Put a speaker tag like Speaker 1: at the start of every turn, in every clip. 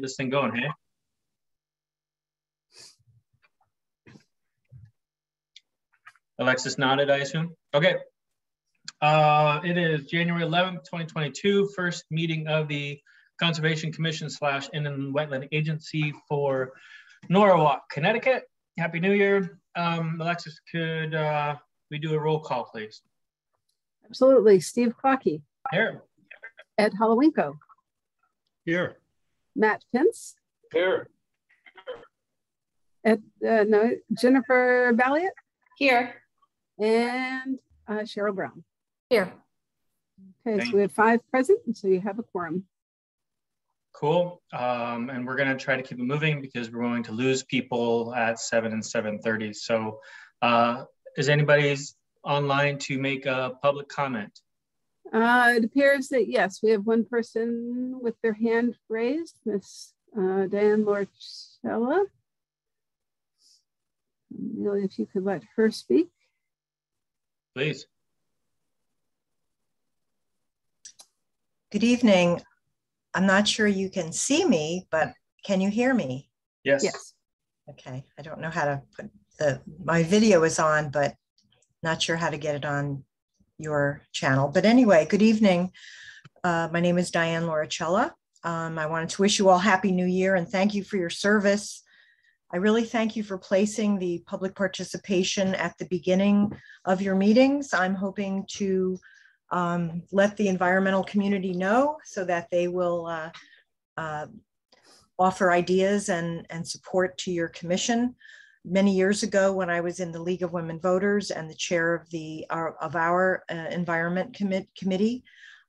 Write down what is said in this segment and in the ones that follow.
Speaker 1: This thing going, hey? Alexis nodded, I assume. Okay. It is January 11th, 2022, first meeting of the Conservation Commission / Inland Wetland Agency for Norwalk, Connecticut. Happy New Year. Alexis, could we do a roll call, please?
Speaker 2: Absolutely. Steve Clockey.
Speaker 1: Here.
Speaker 2: Ed Holowinko.
Speaker 1: Here.
Speaker 2: Matt Pence.
Speaker 1: Here.
Speaker 2: Jennifer Balliet.
Speaker 3: Here.
Speaker 2: And Cheryl Brown.
Speaker 3: Here.
Speaker 2: Okay, so we have 5 present, and so you have a quorum.
Speaker 1: Cool. And we're going to try to keep it moving because we're going to lose people at 7 and 7:30. So is anybody online to make a public comment?
Speaker 2: It appears that yes, we have one person with their hand raised, Miss Diane Lorchella. Amelia, if you could let her speak.
Speaker 1: Please.
Speaker 4: Good evening. I'm not sure you can see me, but can you hear me?
Speaker 1: Yes.
Speaker 2: Yes.
Speaker 4: Okay. I don't know how to put my video is on, but not sure how to get it on your channel. But anyway, good evening. My name is Diane Lorchella. I wanted to wish you all Happy New Year and thank you for your service. I really thank you for placing the public participation at the beginning of your meetings. I'm hoping to let the environmental community know so that they will offer ideas and support to your commission. Many years ago, when I was in the League of Women Voters and the chair of our Environment Committee,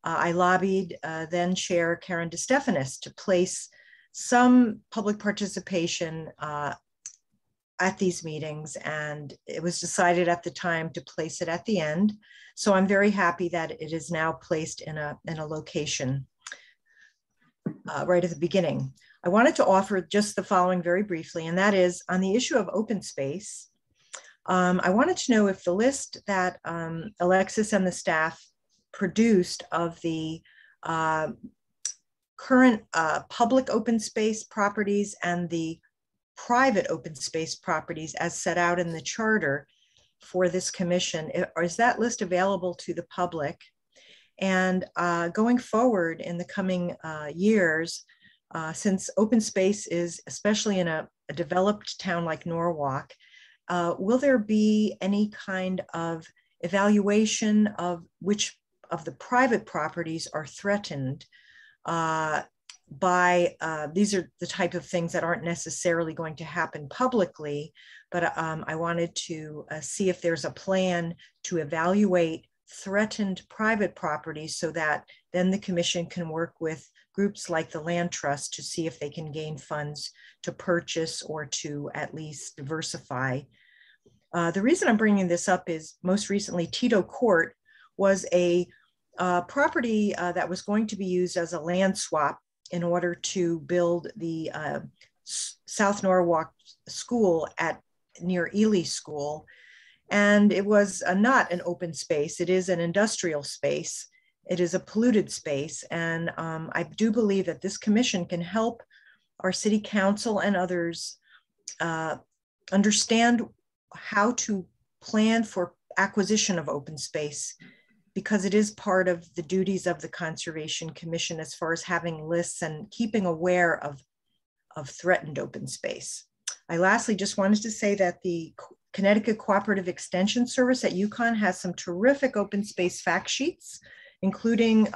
Speaker 4: I lobbied then Chair Karen DeStefanis to place some public participation at these meetings, and it was decided at the time to place it at the end. So I'm very happy that it is now placed in a location right at the beginning. I wanted to offer just the following very briefly, and that is on the issue of open space. I wanted to know if the list that Alexis and the staff produced of the current public open space properties and the private open space properties as set out in the charter for this commission, is that list available to the public? And going forward in the coming years, since open space is, especially in a developed town like Norwalk, will there be any kind of evaluation of which of the private properties are threatened by, these are the type of things that aren't necessarily going to happen publicly, but I wanted to see if there's a plan to evaluate threatened private properties so that then the commission can work with groups like the Land Trust to see if they can gain funds to purchase or to at least diversify. The reason I'm bringing this up is most recently Tito Court was a property that was going to be used as a land swap in order to build the South Norwalk School near Ely School. And it was not an open space. It is an industrial space. It is a polluted space. And I do believe that this commission can help our city council and others understand how to plan for acquisition of open space, because it is part of the duties of the Conservation Commission as far as having lists and keeping aware of threatened open space. I lastly just wanted to say that the Connecticut Cooperative Extension Service at UConn has some terrific open space fact sheets, including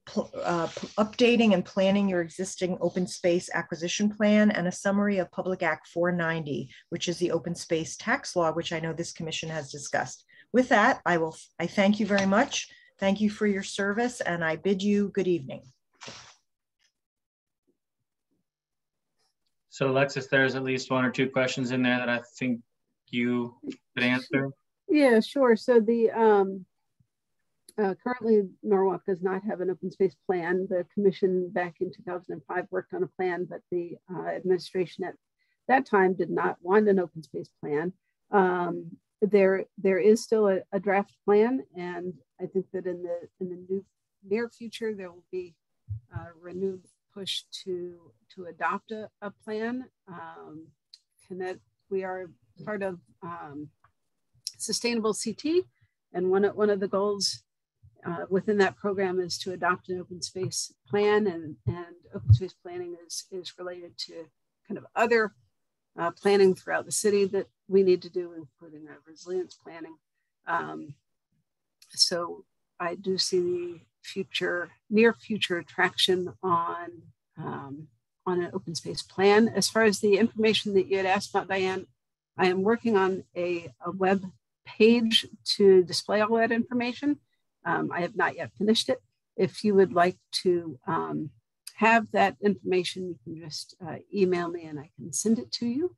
Speaker 4: updating and planning your existing open space acquisition plan and a summary of Public Act 490, which is the open space tax law, which I know this commission has discussed. With that, I thank you very much. Thank you for your service, and I bid you good evening.
Speaker 1: So Alexis, there's at least 1 or 2 questions in there that I think you could answer.
Speaker 2: Yeah, sure. So the currently Norwalk does not have an open space plan. The commission back in 2005 worked on a plan, but the administration at that time did not want an open space plan. There is still a draft plan, and I think that in the near future there will be renewed push to adopt a plan. We are part of Sustainable CT, and one of the goals within that program is to adopt an open space plan, and open space planning is related to kind of other planning throughout the city that we need to do, including our resilience planning. So I do see the near future traction on an open space plan. As far as the information that you had asked about, Diane, I am working on a web page to display all that information. I have not yet finished it. If you would like to have that information, you can just email me and I can send it to you.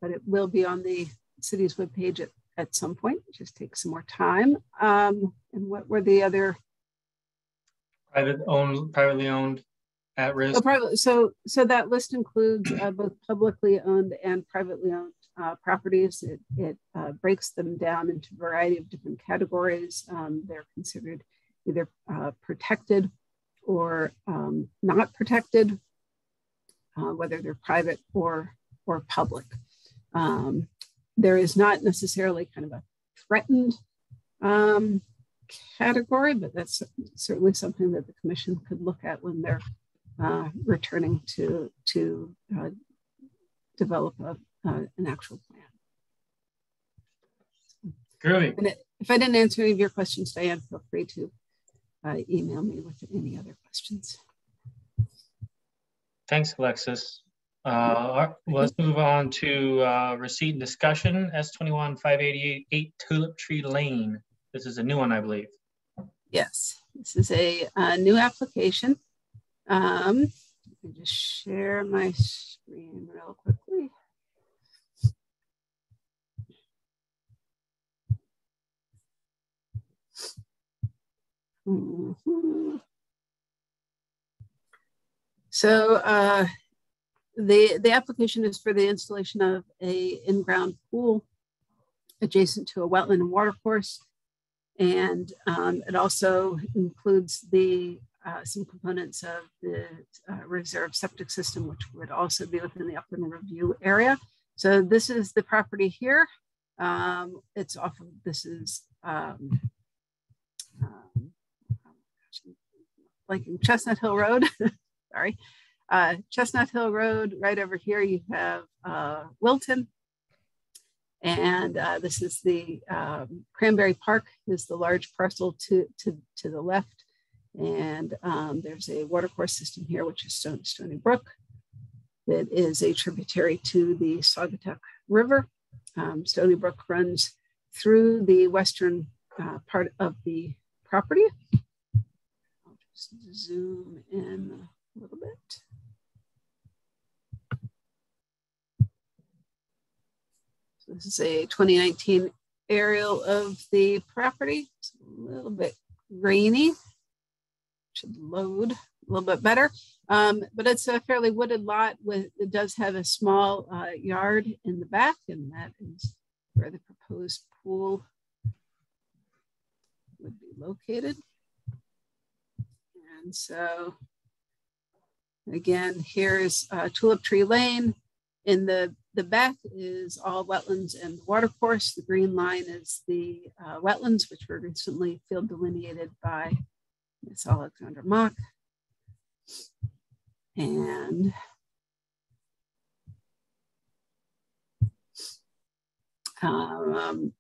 Speaker 2: But it will be on the city's webpage at some point. It just takes some more time. And what were the other?
Speaker 1: Privately owned, at risk.
Speaker 2: So that list includes both publicly owned and privately owned properties. It breaks them down into a variety of different categories. They're considered either protected or not protected, whether they're private or public. There is not necessarily kind of a threatened category, but that's certainly something that the commission could look at when they're returning to develop an actual plan.
Speaker 1: Great.
Speaker 2: And if I didn't answer any of your questions, Diane, feel free to email me with any other questions.
Speaker 1: Thanks, Alexis. Let's move on to receipt and discussion, S21-588 Tulip Tree Lane. This is a new one, I believe.
Speaker 2: Yes, this is a new application. Let me just share my screen real quickly. So the application is for the installation of a in-ground pool adjacent to a wetland and watercourse. And it also includes some components of the reserve septic system, which would also be within the upland review area. So this is the property here. It's off of, this is like Chestnut Hill Road, sorry. Chestnut Hill Road, right over here you have Wilton. And this is the Cranberry Park is the large parcel to the left. And there's a watercourse system here, which is Stony Brook. That is a tributary to the Saugatuck River. Stony Brook runs through the western part of the property. I'll just zoom in a little bit. So this is a 2019 aerial of the property. It's a little bit grainy. Should load a little bit better, but it's a fairly wooded lot. It does have a small yard in the back, and that is where the proposed pool would be located. And so, again, here's Tulip Tree Lane. In the back is all wetlands and watercourse. The green line is the wetlands, which were recently field delineated by Ms. Alexandra Mock. And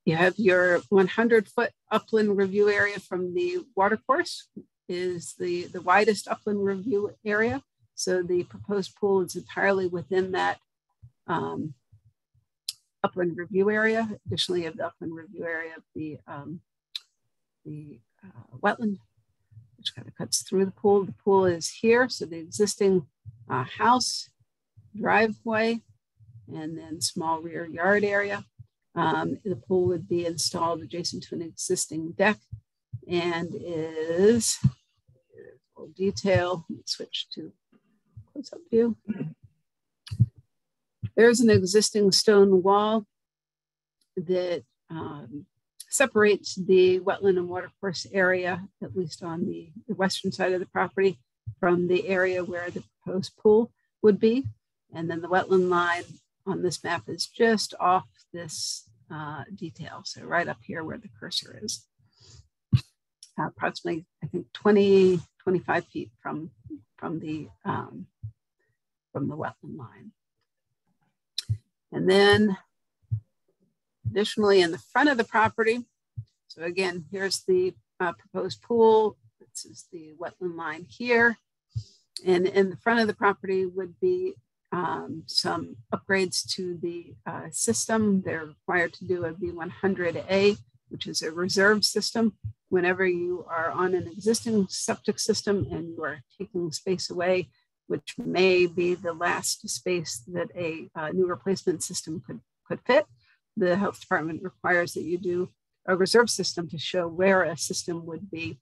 Speaker 2: you have your 100-foot upland review area from the watercourse is the widest upland review area. So the proposed pool is entirely within that upland review area. Additionally, you have the upland review area of the wetland, which kind of cuts through the pool. The pool is here. So the existing house, driveway, and then small rear yard area. The pool would be installed adjacent to an existing deck and is full detail. Switch to close-up view. There's an existing stone wall that separates the wetland and watercourse area, at least on the western side of the property, from the area where the proposed pool would be. And then the wetland line on this map is just off this detail. So right up here where the cursor is. Approximately, I think 25 feet from the wetland line. And then additionally in the front of the property, so again, here's the proposed pool. This is the wetland line here. And in the front of the property would be some upgrades to the system. They're required to do a V100A, which is a reserve system. Whenever you are on an existing septic system and you are taking space away, which may be the last space that a new replacement system could fit, the health department requires that you do a reserve system to show where a system would be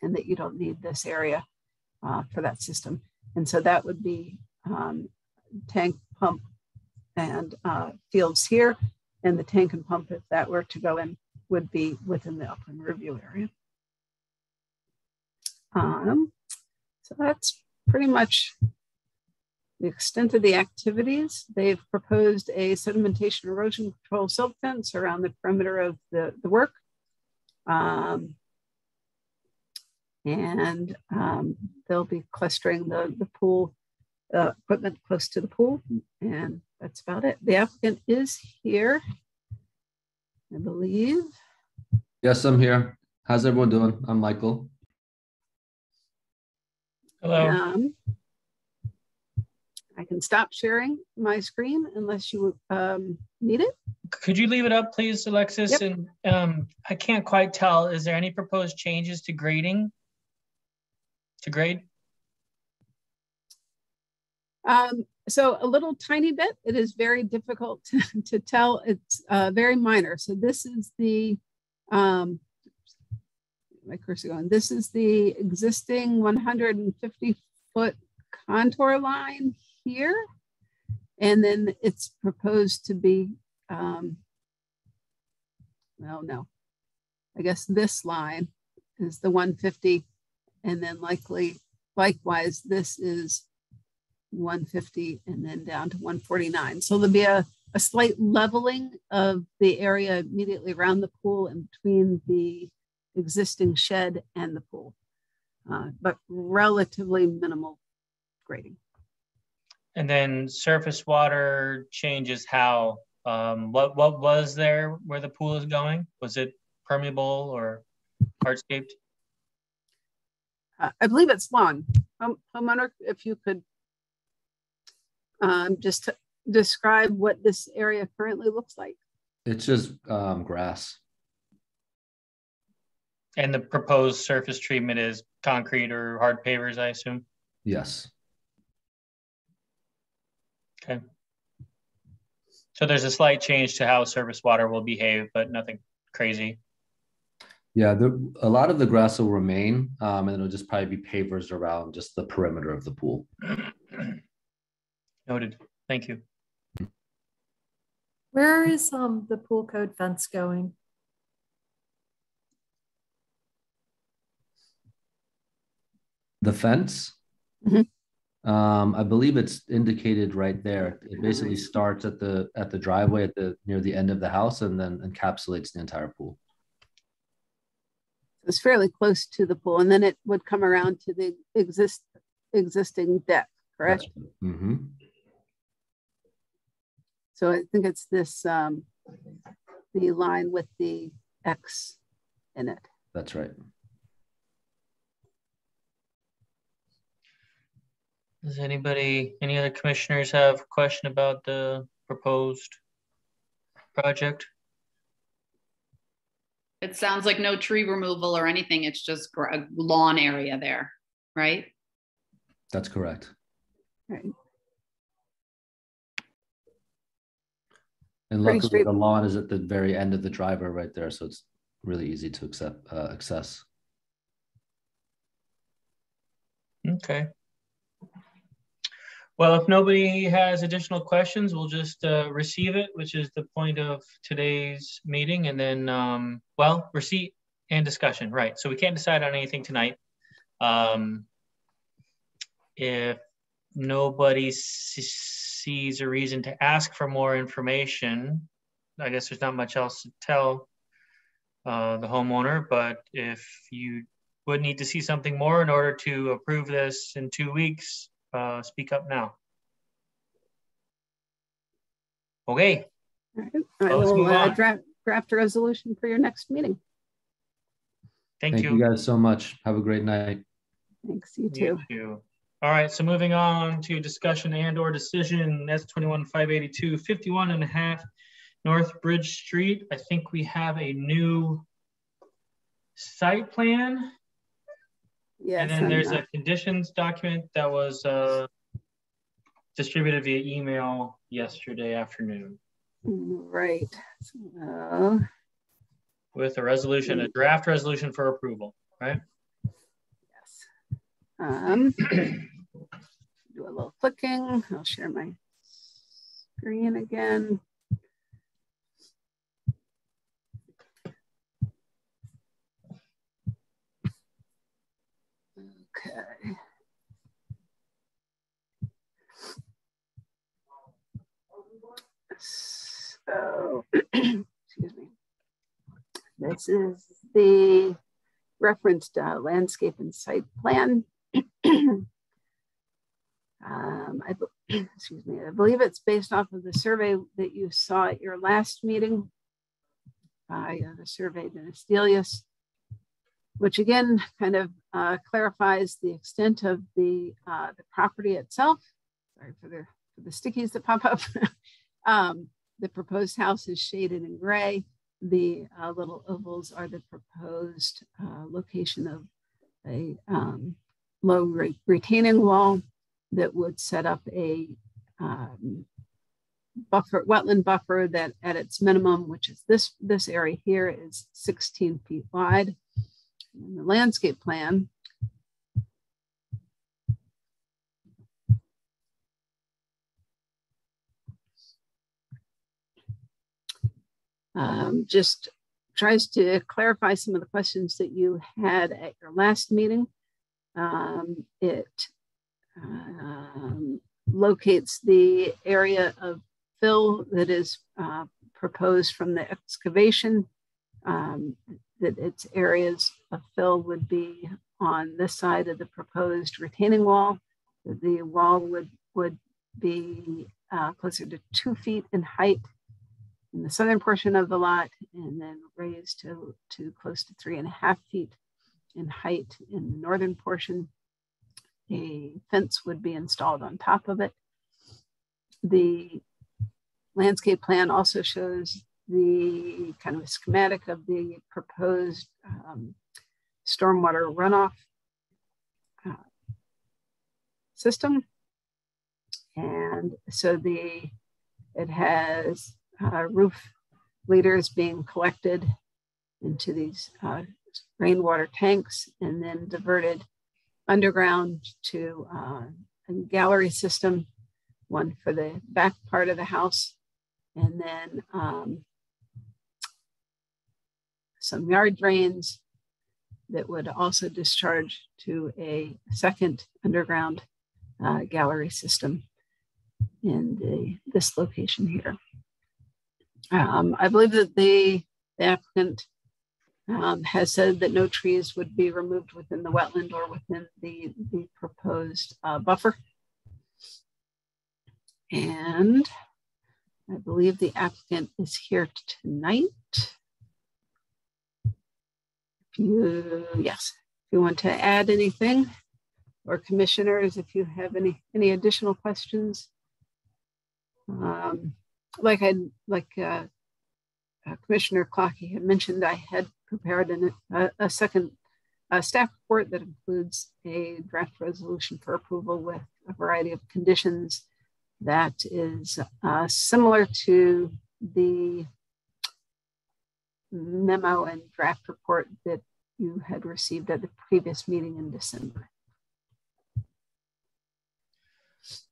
Speaker 2: and that you don't need this area for that system. And so that would be tank, pump, and fields here. And the tank and pump, if that were to go in, would be within the upland review area. So that's pretty much the extent of the activities. They've proposed a sedimentation erosion control silt fence around the perimeter of the work. They'll be clustering the pool equipment close to the pool, and that's about it. The applicant is here, I believe.
Speaker 3: Yes, I'm here. How's everyone doing? I'm Michael.
Speaker 1: Hello.
Speaker 2: I can stop sharing my screen unless you need it.
Speaker 1: Could you leave it up, please, Alexis?
Speaker 2: Yep.
Speaker 1: And I can't quite tell, is there any proposed changes to grading? To grade?
Speaker 2: So a little tiny bit. It is very difficult to tell. It's very minor. So this is the, my cursor going, this is the existing 150-foot contour line here. And then it's proposed to be, well, no, I guess this line is the 150. And then likewise, this is 150 and then down to 149. So there'll be a slight leveling of the area immediately around the pool and between the existing shed and the pool, but relatively minimal grading.
Speaker 1: And then surface water changes how, what was there where the pool is going? Was it permeable or hardscaped?
Speaker 2: I believe it's lawn. Homeowner, if you could just describe what this area currently looks like.
Speaker 3: It's just grass.
Speaker 1: And the proposed surface treatment is concrete or hard pavers, I assume?
Speaker 3: Yes.
Speaker 1: Okay. So there's a slight change to how surface water will behave, but nothing crazy.
Speaker 3: Yeah, a lot of the grass will remain, and it'll just probably be pavers around just the perimeter of the pool.
Speaker 1: Noted. Thank you.
Speaker 5: Where is the pool code fence going?
Speaker 3: The fence?
Speaker 2: Mm-hmm.
Speaker 3: I believe it's indicated right there. It basically starts at the driveway near the end of the house and then encapsulates the entire pool.
Speaker 2: It's fairly close to the pool, and then it would come around to the existing deck, correct?
Speaker 3: Mm-hmm.
Speaker 2: So I think it's this, the line with the X in it.
Speaker 3: That's right.
Speaker 1: Does any other commissioners have a question about the proposed project?
Speaker 6: It sounds like no tree removal or anything. It's just a lawn area there, right?
Speaker 3: That's correct.
Speaker 2: Right.
Speaker 3: And luckily the lawn is at the very end of the driveway right there, so it's really easy to access.
Speaker 1: Okay. Well, if nobody has additional questions, we'll just receive it, which is the point of today's meeting. And then, well, receipt and discussion, right? So we can't decide on anything tonight. If nobody sees a reason to ask for more information, I guess there's not much else to tell the homeowner, but if you would need to see something more in order to approve this in 2 weeks, speak up now. Okay.
Speaker 2: All right. I
Speaker 1: Well, let's move
Speaker 2: will
Speaker 1: on.
Speaker 2: draft a resolution for your next meeting.
Speaker 1: Thank
Speaker 3: Thank you guys so much. Have a great night.
Speaker 2: Thanks, you
Speaker 1: You
Speaker 2: too.
Speaker 1: too. All right, so moving on to discussion and or decision, S21-582, 51.5 North Bridge Street. I think we have a new site plan.
Speaker 2: Yes,
Speaker 1: And then there's a conditions document that was distributed via email yesterday afternoon.
Speaker 2: Right. So,
Speaker 1: With a resolution, a draft resolution for approval, right?
Speaker 2: yes. Do a little clicking. I'll share my screen again. Okay. So, excuse me. This is the referenced landscape and site plan. Excuse me. I believe it's based off of the survey that you saw at your last meeting by the survey Denistelius, which again kind of clarifies the extent of the property itself. Sorry for the stickies that pop up. The proposed house is shaded in gray. The little ovals are the proposed location of a low retaining wall that would set up a wetland buffer that at its minimum, which is this area here, is 16 feet wide. And the landscape plan just tries to clarify some of the questions that you had at your last meeting. It locates the area of fill that is proposed from the excavation, that its areas of fill would be on this side of the proposed retaining wall. The wall would be closer to 2 feet in height in the southern portion of the lot, and then raised to close to 3.5 feet in height in the northern portion. A fence would be installed on top of it. The landscape plan also shows the kind of a schematic of the proposed stormwater runoff system. And so it has roof leaders being collected into these rainwater tanks and then diverted underground to a gallery system, one for the back part of the house, and then some yard drains that would also discharge to a second underground gallery system in this location here. I believe that the applicant has said that no trees would be removed within the wetland or within the proposed buffer. And I believe the applicant is here tonight. Yes, if you want to add anything, or commissioners, if you have any additional questions. Like Commissioner Clockey had mentioned, I had prepared a second staff report that includes a draft resolution for approval with a variety of conditions that is similar to the memo and draft report that you had received at the previous meeting in December.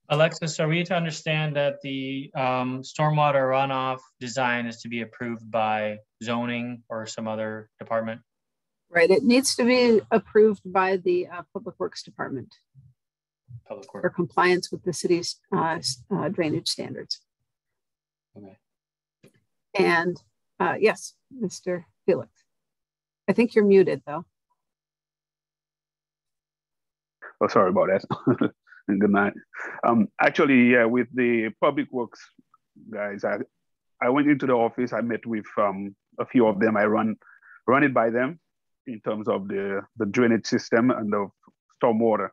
Speaker 1: Alexis, are we to understand that the stormwater runoff design is to be approved by zoning or some other department?
Speaker 2: Right, it needs to be approved by the Public Works Department
Speaker 1: Public
Speaker 2: for
Speaker 1: Works.
Speaker 2: compliance with the city's drainage standards.
Speaker 1: Okay.
Speaker 2: And yes, Mr. Felix. I think you're muted though.
Speaker 7: Oh, sorry about that. And good night. Actually, yeah, with the Public Works guys, I went into the office. I met with a few of them. I run it by them in terms of the drainage system and the stormwater.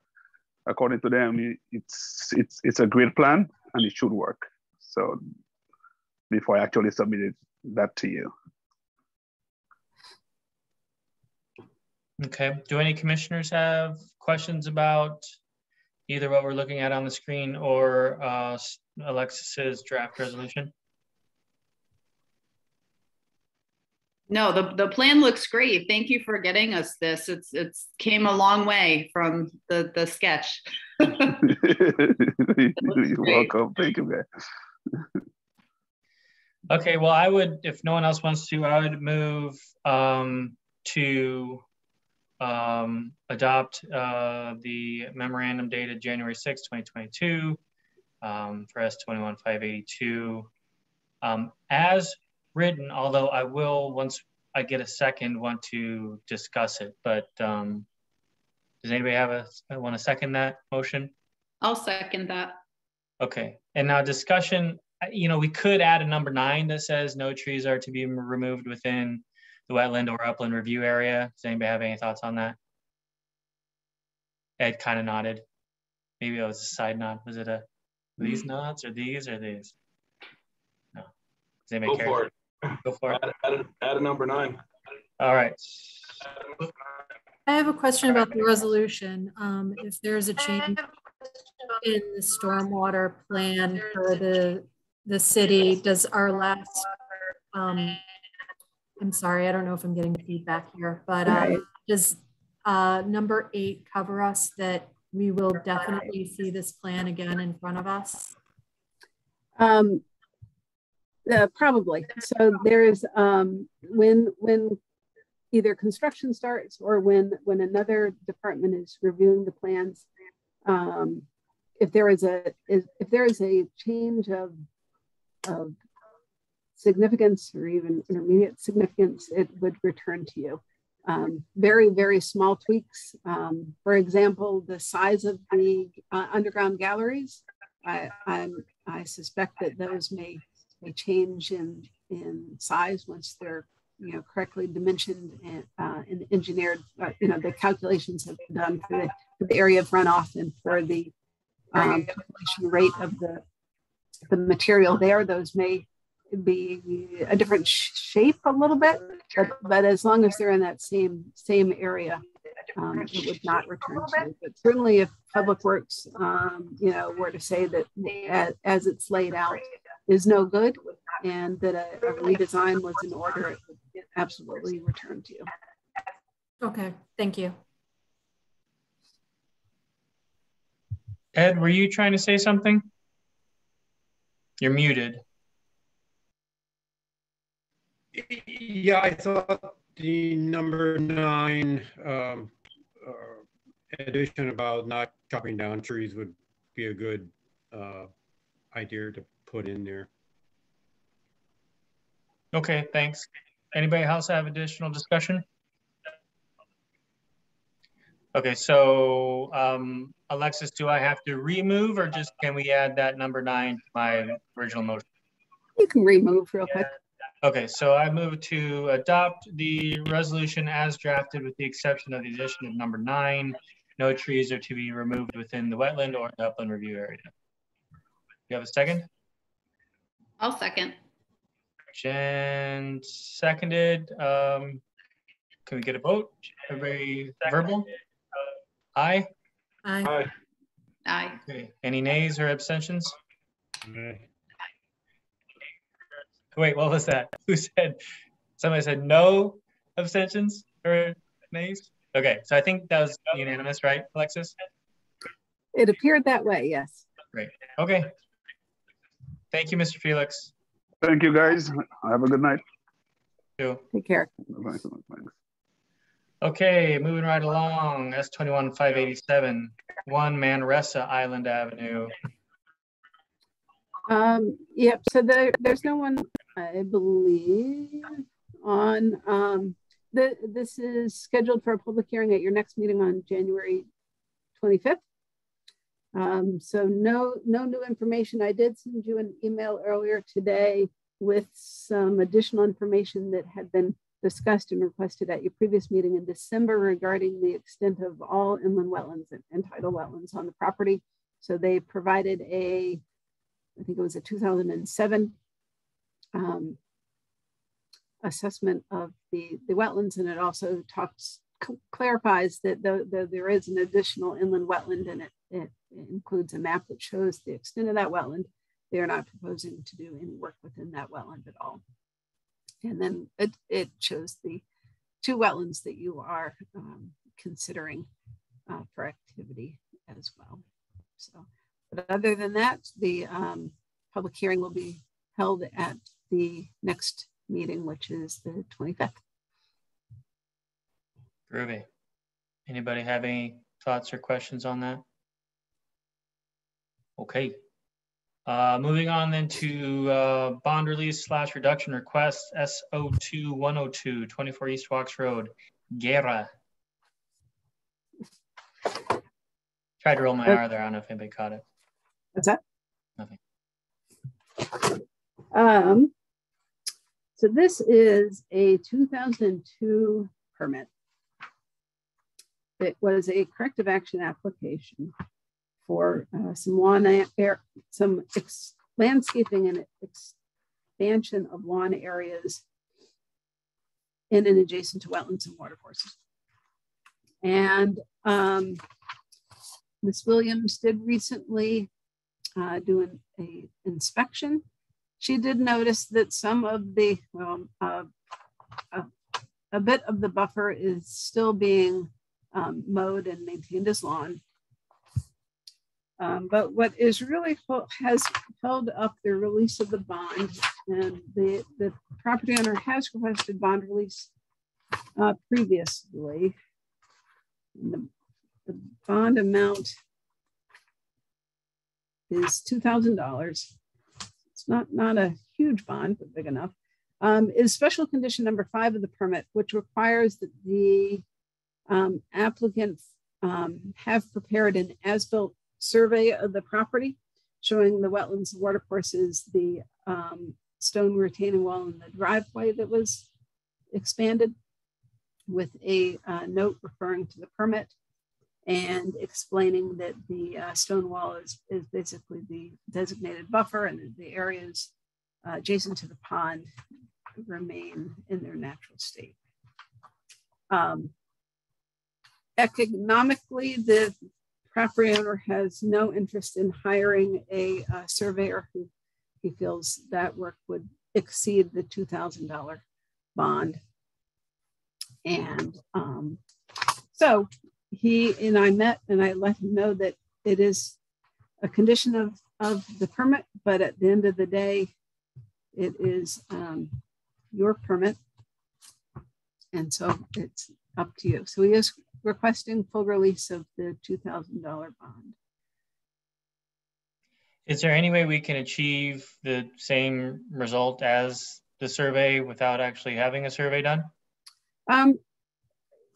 Speaker 7: According to them, it's a great plan and it should work. So before I actually submitted that to you.
Speaker 1: Okay. Do any commissioners have questions about either what we're looking at on the screen or Alexis's draft resolution?
Speaker 6: No, the plan looks great. Thank you for getting us this. It's came a long way from the sketch.
Speaker 7: You're welcome. Thank you, man.
Speaker 1: Okay, well, I would, if no one else wants to, I would move to adopt the memorandum dated January 6, 2022 for S21-582 as written, although I will, once I get a second, want to discuss it. But does anybody want to second that motion?
Speaker 6: I'll second that.
Speaker 1: Okay, and now discussion, we could add a number 9 that says no trees are to be removed within the wetland or upland review area. Does anybody have any thoughts on that? Ed kind of nodded. Maybe it was a side nod. Was it these nods or these or these? No. Does anybody care?
Speaker 8: For it.
Speaker 1: Go for it.
Speaker 8: Add a number 9.
Speaker 1: All right.
Speaker 5: I have a question about the resolution. If there's a change in the stormwater plan for the city, does our last, I'm sorry, I don't know if I'm getting feedback here, but does number 8 cover us that we will definitely see this plan again in front of us?
Speaker 2: Probably. So there is when either construction starts or when another department is reviewing the plans, if there is a change of significance or even intermediate significance, it would return to you. Very, very small tweaks. For example, the size of the underground galleries, I suspect that those may change in size once they're correctly dimensioned and engineered. The calculations have been done for the area of runoff and for the population rate of the material there. Those may be a different shape a little bit, but as long as they're in that same area, it would not return to you. But certainly if Public Works were to say that as it's laid out is no good and that a redesign was in order, it would absolutely return to you.
Speaker 5: Okay, thank you.
Speaker 1: Ed, were you trying to say something? You're muted.
Speaker 9: Yeah, I thought the number 9 addition about not chopping down trees would be a good idea to put in there.
Speaker 1: Okay, thanks. Anybody else have additional discussion? Okay, so Alexis, do I have to remove or just can we add that number 9 to my original motion?
Speaker 2: You can remove real quick.
Speaker 1: Okay, so I move to adopt the resolution as drafted with the exception of the addition of number 9. No trees are to be removed within the wetland or the upland review area. You have a second?
Speaker 6: I'll second.
Speaker 1: Jen seconded. Can we get a vote? Everybody verbal? Aye?
Speaker 5: Aye.
Speaker 6: Aye.
Speaker 1: Okay. Any nays or abstentions?
Speaker 9: Aye.
Speaker 1: Wait, what was that? Who said? Somebody said no abstentions or nays? Okay, so I think that was unanimous, right, Alexis?
Speaker 2: It appeared that way, yes.
Speaker 1: Great. Okay. Thank you, Mr. Felix.
Speaker 7: Thank you, guys. Have a good night.
Speaker 2: Take care.
Speaker 7: Thanks.
Speaker 1: Okay, moving right along. S21-587, 1 Manresa Island Avenue.
Speaker 2: Yep, so there's no one, I believe, on, this is scheduled for a public hearing at your next meeting on January 25th. So no new information. I did send you an email earlier today with some additional information that had been discussed and requested at your previous meeting in December regarding the extent of all inland wetlands and tidal wetlands on the property. So they provided I think it was a 2007 assessment of the wetlands, and it also clarifies that there is an additional inland wetland, and it includes a map that shows the extent of that wetland. They are not proposing to do any work within that wetland at all. And then it shows the 2 wetlands that you are considering for activity as well. So, but other than that, the public hearing will be held at the next meeting, which is the 25th.
Speaker 1: Groovy. Anybody have any thoughts or questions on that? Okay. Moving on then to bond release / reduction request SO2102, 24 East Walks Road, Guerra. Tried to roll my R there. I don't know if anybody caught it.
Speaker 2: What's that?
Speaker 1: Nothing.
Speaker 2: So this is a 2002 permit. It was a corrective action application for some landscaping and expansion of lawn areas in and adjacent to wetlands and watercourses. And Ms. Williams did recently do an inspection. She did notice that some of the, a bit of the buffer is still being mowed and maintained as lawn. But what is really has held up the release of the bond, and the property owner has requested bond release previously. The bond amount is $2,000. It's not a huge bond, but big enough. Is special condition number 5 of the permit, which requires that the applicant have prepared an as-built survey of the property showing the wetlands, watercourses, the stone retaining wall, and the driveway that was expanded, with a note referring to the permit and explaining that the stone wall is basically the designated buffer, and the areas adjacent to the pond remain in their natural state. Economically, the property owner has no interest in hiring a surveyor who he feels that work would exceed the $2,000 bond. And so he and I met, and I let him know that it is a condition of the permit, but at the end of the day, it is your permit. And so it's up to you. So he is requesting full release of the $2,000 bond.
Speaker 1: Is there any way we can achieve the same result as the survey without actually having a survey done?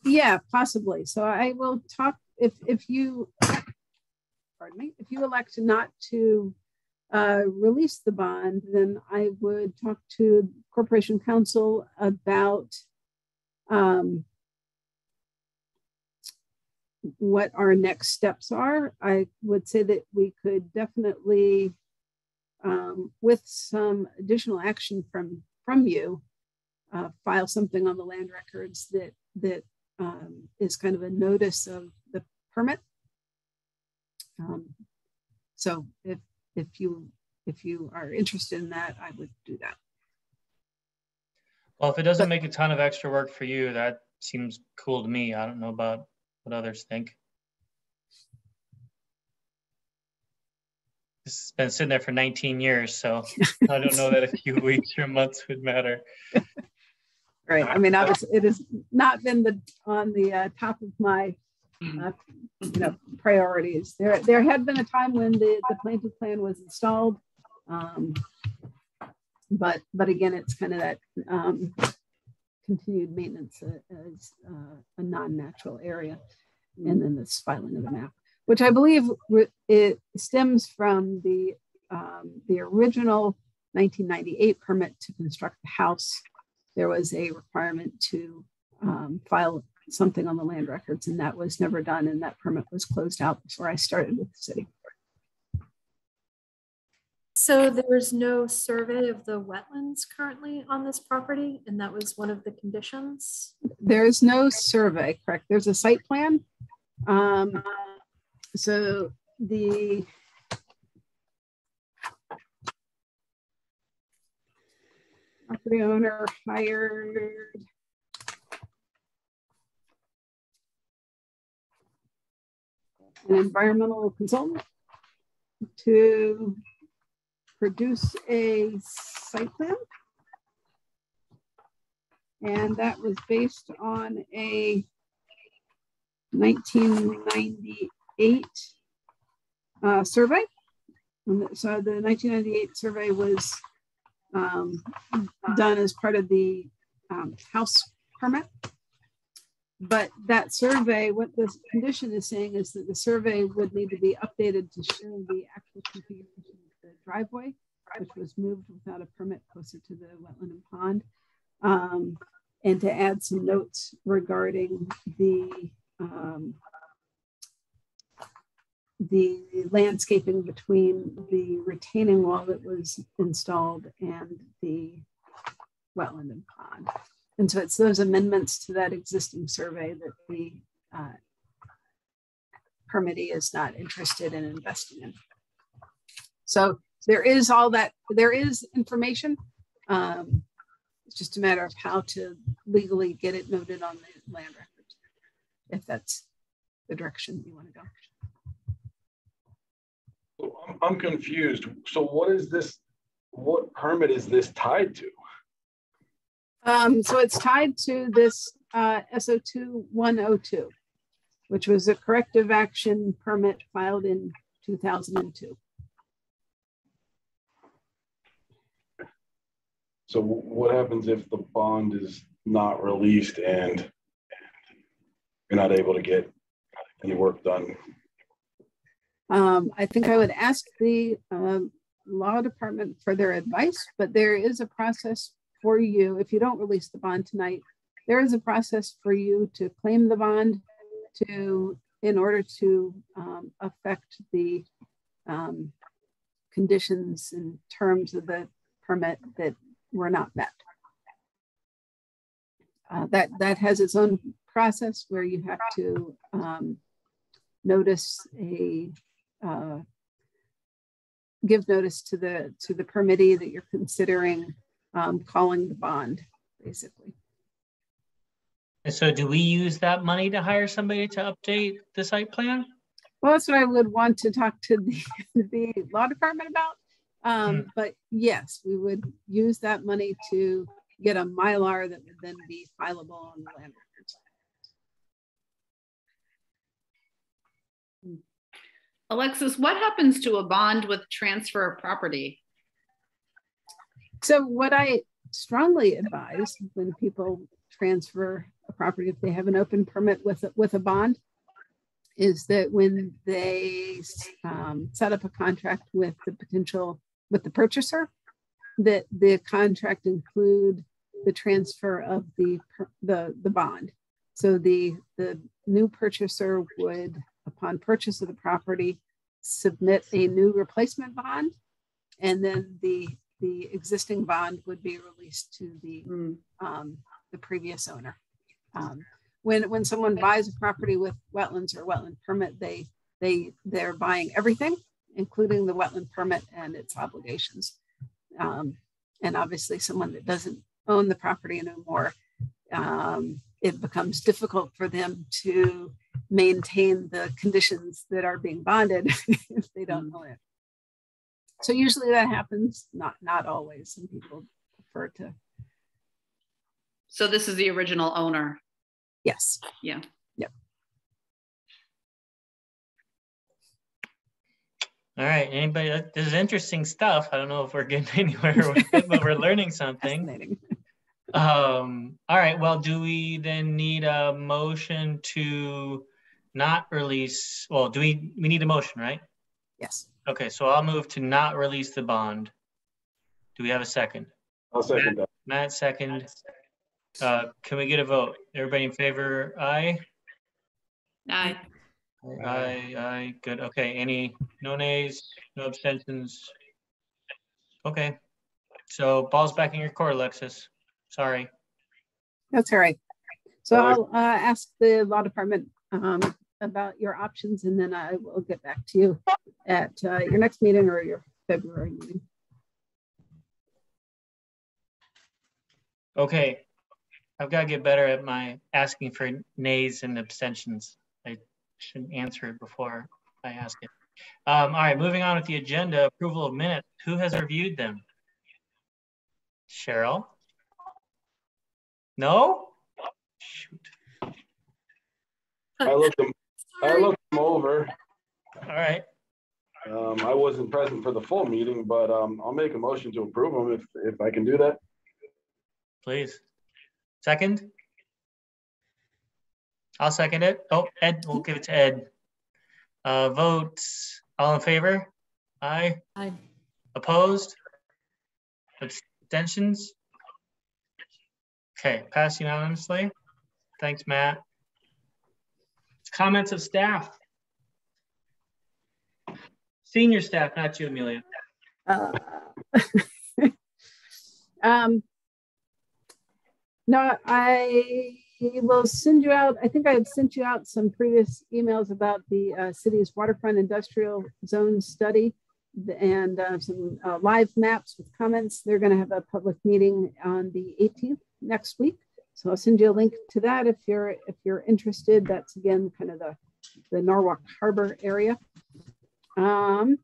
Speaker 2: Yeah, possibly. So I will talk, if you, pardon me, if you elect not to release the bond, then I would talk to Corporation Counsel about what our next steps are. I would say that we could definitely, with some additional action from you, file something on the land records that is kind of a notice of the permit. So if you are interested in that, I would do that.
Speaker 1: Well, if it doesn't make a ton of extra work for you, that seems cool to me. I don't know about what others think. It's been sitting there for 19 years, so I don't know that a few weeks or months would matter.
Speaker 2: Right. I mean, obviously, it has not been on the top of my priorities. There had been a time when the planting plan was installed, but again, it's kind of that continued maintenance as a non-natural area, and then this filing of the map, which I believe it stems from the original 1998 permit to construct the house. There was a requirement to file something on the land records, and that was never done, and that permit was closed out before I started with the city.
Speaker 5: So there's no survey of the wetlands currently on this property, and that was one of the conditions?
Speaker 2: There's no survey, correct? There's a site plan. So the property owner hired an environmental consultant to produce a site plan. And that was based on a 1998 survey. So the 1998 survey was done as part of the house permit. But that survey, what the condition is saying is that the survey would need to be updated to show the actual configuration of the driveway, which was moved without a permit closer to the wetland and pond, and to add some notes regarding the landscaping between the retaining wall that was installed and the wetland and pond. And so it's those amendments to that existing survey that the permittee is not interested in investing in. So there is all that, there is information. It's just a matter of how to legally get it noted on the land records, if that's the direction you want to go.
Speaker 8: I'm confused. So what is this? What permit is this tied to?
Speaker 2: So it's tied to this SO2-102, which was a corrective action permit filed in 2002.
Speaker 8: So what happens if the bond is not released and you're not able to get any work done?
Speaker 2: I think I would ask the law department for their advice, but there is a process for you. If you don't release the bond tonight, there is a process for you to claim the bond in order to affect the conditions and terms of the permit that were not met. That has its own process where you have to give notice to the permittee that you're considering calling the bond, basically.
Speaker 1: And so do we use that money to hire somebody to update the site plan?
Speaker 2: Well, that's what I would want to talk to the law department about. But yes, we would use that money to get a Mylar that would then be fileable on the land records.
Speaker 6: Alexis, what happens to a bond with transfer of property?
Speaker 2: So what I strongly advise when people transfer a property, if they have an open permit with a bond, is that when they set up a contract with the purchaser, that the contract include the transfer of the bond. So the new purchaser would, upon purchase of the property, submit a new replacement bond, and then the existing bond would be released to the previous owner. When someone buys a property with wetlands or wetland permit, they're buying everything, including the wetland permit and its obligations. And obviously, someone that doesn't own the property anymore, it becomes difficult for them to maintain the conditions that are being bonded if they don't own it. So usually that happens, not always. Some people prefer to.
Speaker 6: So this is the original owner.
Speaker 2: Yes.
Speaker 6: Yeah.
Speaker 2: Yep.
Speaker 1: All right. Anybody? This is interesting stuff. I don't know if we're getting anywhere with it, but we're learning something.
Speaker 2: Fascinating.
Speaker 1: All right. Well, do we then need a motion to not release? Well, do we need a motion, right?
Speaker 2: Yes.
Speaker 1: Okay. So I'll move to not release the bond. Do we have a second?
Speaker 8: I'll second that.
Speaker 1: Matt, second. Can we get a vote? Everybody in favor? Aye.
Speaker 6: Aye.
Speaker 1: Aye. Good. Okay. Any no nays, no abstentions? Okay. So ball's back in your court, Alexis. Sorry.
Speaker 2: That's all right. So I'll ask the law department about your options, and then I will get back to you at your next meeting or your February meeting.
Speaker 1: Okay. I've got to get better at my asking for nays and abstentions. I shouldn't answer it before I ask it. All right, moving on with the agenda, approval of minutes. Who has reviewed them? Cheryl? No? Shoot.
Speaker 8: I looked them over.
Speaker 1: All right.
Speaker 8: I wasn't present for the full meeting, but I'll make a motion to approve them if I can do that.
Speaker 1: Please. Second? I'll second it. Oh, Ed, we'll give it to Ed. Votes, all in favor? Aye.
Speaker 5: Aye.
Speaker 1: Opposed? Abstentions? Okay, passed unanimously. Thanks, Matt. Comments of staff. Senior staff, not you, Amelia.
Speaker 2: No, I will send you out. I think I had sent you out some previous emails about the city's waterfront industrial zone study and some live maps with comments. They're going to have a public meeting on the 18th next week. So I'll send you a link to that if you're interested. That's again kind of the Norwalk Harbor area. Other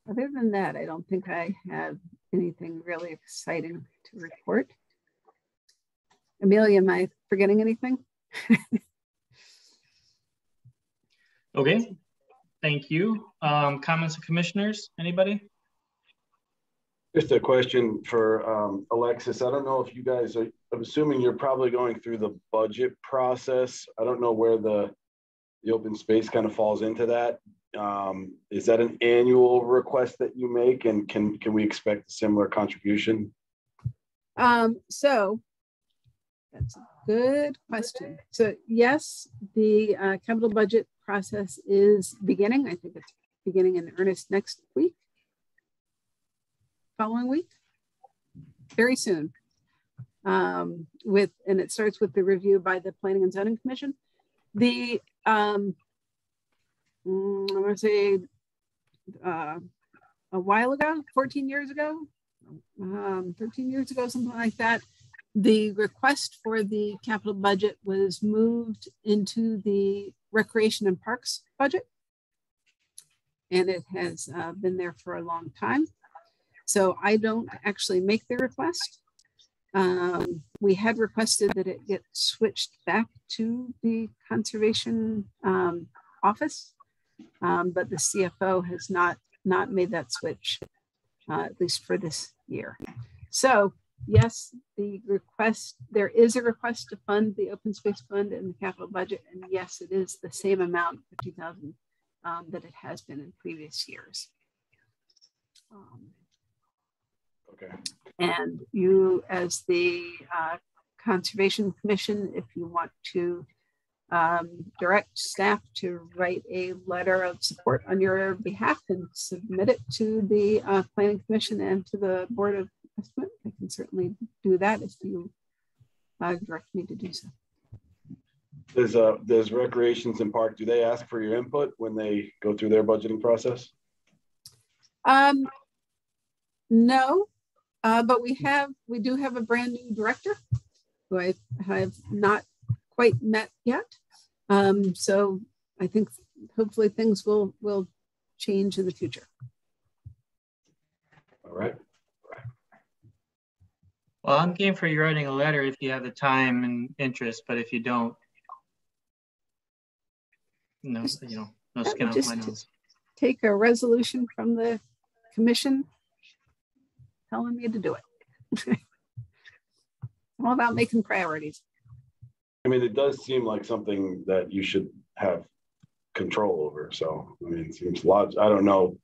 Speaker 2: than that, I don't think I have anything really exciting to report. Amelia, am I forgetting anything?
Speaker 1: Okay, thank you. Comments of commissioners, anybody?
Speaker 8: Just a question for Alexis. I don't know if you guys are, I'm assuming you're probably going through the budget process. I don't know where the open space kind of falls into that. Is that an annual request that you make, and can we expect a similar contribution?
Speaker 2: So that's a good question. So yes, the capital budget process is beginning. I think it's beginning in earnest next week, following week, very soon. And it starts with the review by the Planning and Zoning Commission. The I want to say a while ago, 14 years ago, 13 years ago, something like that, the request for the capital budget was moved into the Recreation and Parks budget. And it has been there for a long time. So I don't actually make the request. We had requested that it get switched back to the conservation office, but the CFO has not made that switch, at least for this year. So yes, there is a request to fund the open space fund in the capital budget, and yes, it is the same amount, 50,000, that it has been in previous years.
Speaker 8: Okay.
Speaker 2: And you, as the Conservation Commission, if you want to direct staff to write a letter of support on your behalf and submit it to the Planning Commission and to the Board of Estimate, I can certainly do that if you direct me to do so.
Speaker 8: Does Recreations and Park, do they ask for your input when they go through their budgeting process?
Speaker 2: No, but we do have a brand new director who I have not quite met yet. So I think hopefully things will change in the future.
Speaker 8: All right.
Speaker 1: Well, I'm game for you writing a letter if you have the time and interest, but if you don't, no, you know, no skin off my nose.
Speaker 2: Take a resolution from the commission telling me to do it. All about making priorities.
Speaker 8: I mean, it does seem like something that you should have control over. So, I mean, it seems logical. I don't know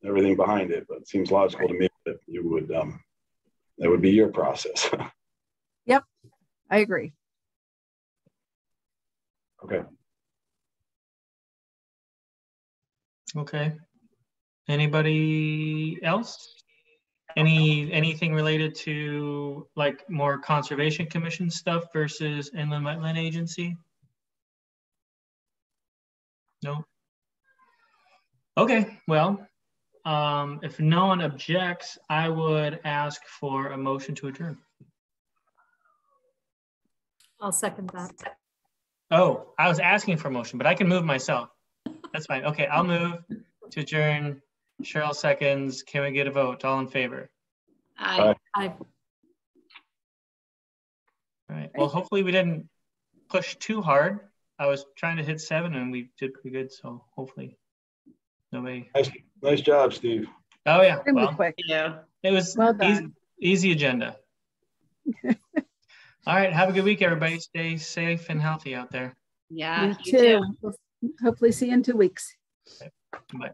Speaker 8: everything behind it, but it seems logical to me that you would, that would be your process.
Speaker 2: Yep, I agree.
Speaker 8: Okay.
Speaker 1: Okay. Anybody else? Anything related to like more conservation commission stuff versus inland wetland agency? No. Okay, well, if no one objects, I would ask for a motion to adjourn.
Speaker 5: I'll second that.
Speaker 1: Oh, I was asking for a motion, but I can move myself. That's fine. Okay, I'll move to adjourn. Cheryl seconds. Can we get a vote? All in favor?
Speaker 6: Aye.
Speaker 5: Aye.
Speaker 1: All right. Well, hopefully we didn't push too hard. I was trying to hit 7 and we did pretty good. So hopefully nobody.
Speaker 8: Nice job, Steve.
Speaker 1: Oh yeah.
Speaker 2: Well, quick.
Speaker 6: Yeah.
Speaker 1: It was
Speaker 2: well
Speaker 1: easy agenda. All right. Have a good week, everybody. Stay safe and healthy out there.
Speaker 6: Yeah.
Speaker 2: You too. Hopefully see you in 2 weeks.
Speaker 1: Okay. Bye.